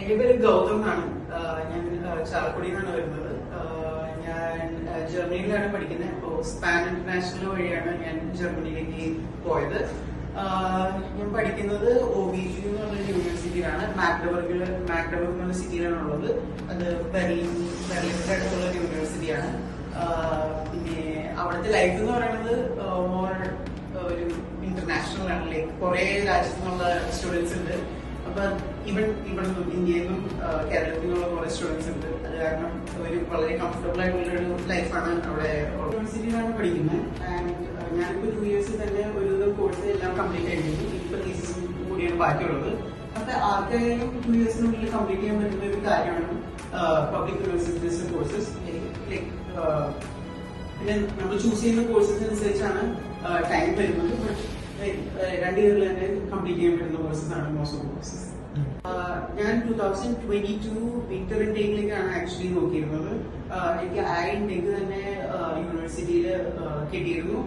എന്റെ പേര് ഗൗതം എന്നാണ്. ഞാൻ ചാലക്കുടിയിൽ നിന്നാണ് വരുന്നത്. ഞാൻ ജർമ്മനിയിലാണ് പഠിക്കുന്നത്. അപ്പോൾ സ്പാൻ ഇന്റർനാഷണൽ വഴിയാണ് ഞാൻ ജർമ്മനിയിലേക്ക് പോയത്. ഞാൻ പഠിക്കുന്നത് OBG എന്ന് പറഞ്ഞ യൂണിവേഴ്സിറ്റിയിലാണ്. മാഗ്ഡബർഗ് എന്ന സിറ്റിയിലാണ് ഉള്ളത്. അത് ബെർലിന്റെ അടുത്തുള്ള യൂണിവേഴ്സിറ്റിയാണ്. പിന്നെ അവിടുത്തെ ലൈഫ് എന്ന് പറയുന്നത് മോർ ഒരു ഇന്റർനാഷണൽ ആണ്. ലൈക്ക് കുറെ രാജ്യത്തു നിന്നുള്ള സ്റ്റുഡൻസ് ഉണ്ട്. അപ്പൊ ഇവിടെ ഇന്ത്യയിൽ നിന്നും കേരളത്തിൽ നിന്നുള്ള കുറെ സ്റ്റുഡൻസ് ഉണ്ട്. അത് കാരണം ഒരു വളരെ കംഫർട്ടബിൾ ആയിട്ടുള്ള ഒരു ലൈഫാണ് അവിടെ. യൂണിവേഴ്സിറ്റിയിലാണ് പഠിക്കുന്നത്. ആൻഡ് ഞാനിപ്പോ 2 years തന്നെ ഒരു കോഴ്സ് എല്ലാം കംപ്ലീറ്റ് ആയിരുന്നു. ഇപ്പൊ തീസിസും കൂടിയാണ് ബാക്കിയുള്ളത്. അപ്പൊ ആർക്കായാലും 2 yearsനുള്ളിൽ കംപ്ലീറ്റ് ചെയ്യാൻ പറ്റുന്ന ഒരു കാര്യമാണ് പബ്ലിക് യൂണിവേഴ്സിറ്റീസ് കോഴ്സസ്. ലൈക്ക് പിന്നെ നമ്മൾ ചൂസ് ചെയ്യുന്ന കോഴ്സസ് അനുസരിച്ചാണ് ടൈം വരുന്നത്. 2 years തന്നെ കംപ്ലീറ്റ് ചെയ്യാൻ പറ്റുന്ന കോഴ്സസ് ആണ് മോസ്റ്റ് ഓഫ് കോഴ്സസ്. ഞാൻ 2022 വിന്റർ ഇൻടേക്കിലേക്കാണ് ആക്ച്വലി നോക്കിയിരുന്നത്. എനിക്ക് ആ ഇൻടേക്ക് തന്നെ യൂണിവേഴ്സിറ്റിയിൽ കിട്ടിയിരുന്നു.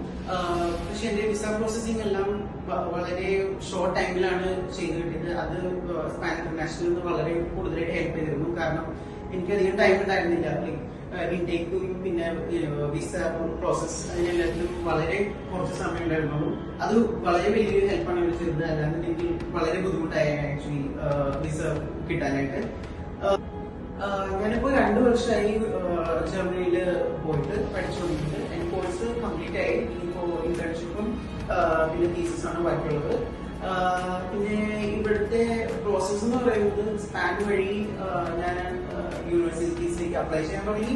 പക്ഷെ എന്റെ വിസ പ്രോസസിംഗ് എല്ലാം വളരെ ഷോർട്ട് ടൈമിലാണ് ചെയ്ത് കിട്ടിയത്. അത് സ്പാൻ ഇന്റർനാഷണൽ വളരെ കൂടുതലായിട്ട് ഹെൽപ്പ് ചെയ്തിരുന്നു. കാരണം എനിക്കധികം ടൈം ഉണ്ടായിരുന്നില്ല. ഇൻടേക്കും പിന്നെ വിസ പ്രോസസ് അതിനെല്ലാത്തിലും വളരെ കുറച്ച് സമയം ഉണ്ടായിരുന്നുള്ളൂ. അത് വളരെ വലിയൊരു ഹെൽപ്പാണ് ഇവർ ചെയ്തത്. അല്ലാന്നുണ്ടെങ്കിൽ വളരെ ബുദ്ധിമുട്ടായി ആക്ച്വലി വിസ കിട്ടാനായിട്ട്. ഞാനിപ്പോ 2 വർഷമായി ജർമ്മനിയിൽ പോയിട്ട് പഠിച്ചുകൊണ്ടിരിക്കുന്നത്. എന്റെ കോഴ്സ് കംപ്ലീറ്റ് ആയി. ഇപ്പോ ഇന്റേൺഷിപ്പും പിന്നെ തീസിസ് ആണ് ബാക്കിയുള്ളത്. പിന്നെ ഇവിടുത്തെ പ്രോസസ് എന്ന് പറയുന്നത് സ്പാൻ വഴി ഞാൻ യൂണിവേഴ്സിറ്റീസിലേക്ക് അപ്ലൈ ചെയ്യാൻ തുടങ്ങി.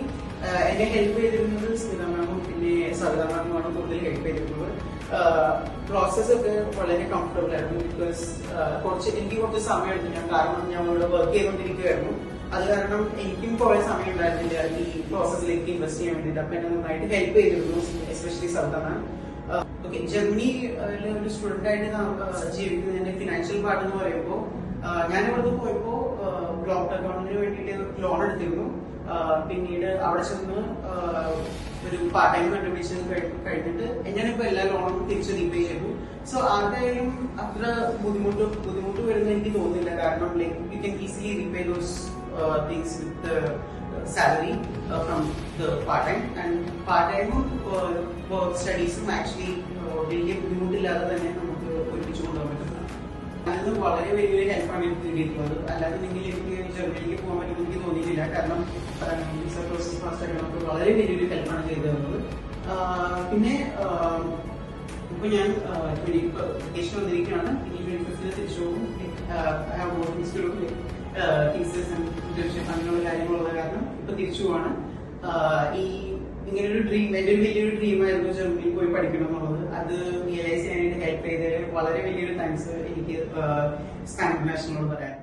എന്നെ ഹെൽപ്പ് ചെയ്തിരുന്നത് സ്മിത മാമും പിന്നെ സവിത മാമുമാണ് കൂടുതൽ ഹെൽപ്പ് ചെയ്തിരുന്നത്. പ്രോസസ് ഒക്കെ വളരെ കംഫർട്ടബിൾ ആയിരുന്നു. ബിക്കോസ് എനിക്ക് കുറച്ച് സമയം എടുത്തു. കാരണം ഞാൻ ഇവിടെ വർക്ക് ചെയ്തുകൊണ്ടിരിക്കുകയായിരുന്നു. അത് കാരണം എനിക്കും കുറെ സമയം ഉണ്ടായിരുന്നില്ല ഈ പ്രോസസ്സിലേക്ക് ഇൻവെസ്റ്റ് ചെയ്യാൻ വേണ്ടിയിട്ട്. അപ്പൊ എന്നെ നന്നായിട്ട് ഹെൽപ്പ് ചെയ്തിരുന്നു, എസ്പെഷ്യലി സവിത മാം. ഓക്കെ, ജർമ്മനിയിലെ ഒരു സ്റ്റുഡന്റ് ആയിട്ട് ജീവിക്കുന്നതിന്റെ ഫിനാൻഷ്യൽ പാർട്ട് എന്ന് പറയുമ്പോൾ ഞാൻ ഇവിടുന്ന് പോയപ്പോ ബ്ലോക്ക് അക്കൗണ്ടിന് വേണ്ടിയിട്ട് ലോൺ എടുത്തിരുന്നു. പിന്നീട് അവിടെ ചെന്ന് ഒരു പാർട്ട് ടൈം കണ്ടുപിടിച്ച് കഴിഞ്ഞിട്ട് ഞാനിപ്പോ എല്ലാ ലോണും തിരിച്ച് റീപേ ചെയ്തു. സോ ആർക്കായാലും അത്ര ബുദ്ധിമുട്ട് വരുന്ന എനിക്ക് തോന്നുന്നില്ല. കാരണം like you can easily repay those things with salary from the part-time and part-time work studies-ഉം ആക്ച്വലി വലിയ ബുദ്ധിമുട്ടില്ലാതെ തന്നെ നമുക്ക് ഒരുമിച്ച് കൊണ്ടുപോകാൻ പറ്റുന്നതാണ്. അത് വളരെ വലിയൊരു ഹെൽപ്പാണ് എനിക്ക് കിട്ടിയിട്ടുള്ളത്. അല്ലാതെങ്കിൽ എനിക്ക് ജർമ്മനിയിലേക്ക് പോകാൻ പറ്റുമെന്ന് എനിക്ക് തോന്നിയിട്ടില്ല. കാരണം വിസ പ്രോസസ് ഫാസ്റ്റ് ആയിട്ട് നമുക്ക് വളരെ വലിയൊരു ഹെൽപ്പാണ് ചെയ്തു തന്നത്. പിന്നെ ഇപ്പൊ ഞാൻ വെക്കേഷൻ വന്നിരിക്കുകയാണ്. ഇനി 25th തിരിച്ചു പോകും. ഇന്റേൺഷിപ്പ് അങ്ങനെയുള്ള കാര്യങ്ങളുള്ള കാരണം ഇപ്പൊ തിരിച്ചു പോവാണ്. ഇങ്ങനൊരു ഡ്രീം, എന്റെ ഒരു വലിയൊരു ഡ്രീമായിരുന്നു ജർമ്മനിയിൽ പോയി പഠിക്കണം എന്നുള്ളത്. അത് റിയലൈസ് ചെയ്യാനായിട്ട് ഹെൽപ്പ് ചെയ്തതിൽ വളരെ വലിയൊരു താങ്ക്സ് എനിക്ക് സ്പാൻ ഇന്റർനാഷണലിനോട് പറയാം.